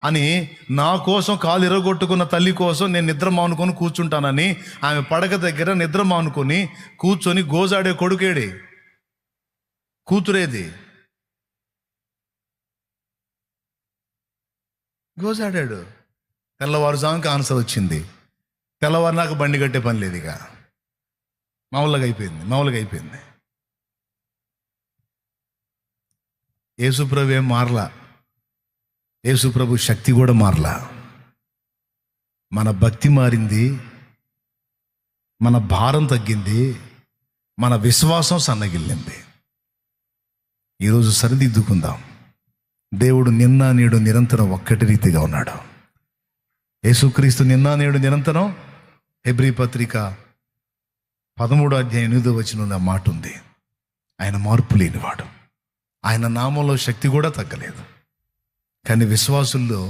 అని, నా కోసం కాలు ఇరగొట్టుకున్న తల్లి కోసం నేను నిద్ర మానుకొని కూర్చుంటానని ఆమె పడక దగ్గర నిద్ర మానుకొని కూర్చొని గోజాడే కొడుకేడి, కూతురేది? గోజాడాడు. తెల్లవారుజాముకి ఆన్సర్ వచ్చింది. తెల్లవారు నాకు బండి కట్టే పని లేదు, ఇక మామూలుగా అయిపోయింది. యేసుప్రభు ఏం మారలా, యేసుప్రభు శక్తి కూడా మారలా. మన భక్తి మారింది, మన భారం తగ్గింది, మన విశ్వాసం సన్నగిల్లింది. ఈరోజు సరిదిద్దుకుందాం. దేవుడు నిన్న నేడు నిరంతరం ఒక్కటి రీతిగా ఉన్నాడు. యేసుక్రీస్తు నిన్న నేడు నిరంతరం. హెబ్రీ పత్రిక 13:8 మాట ఉంది. ఆయన మార్పు లేనివాడు, ఆయన నామంలో శక్తి కూడా తగ్గలేదు. కానీ విశ్వాసుల్లో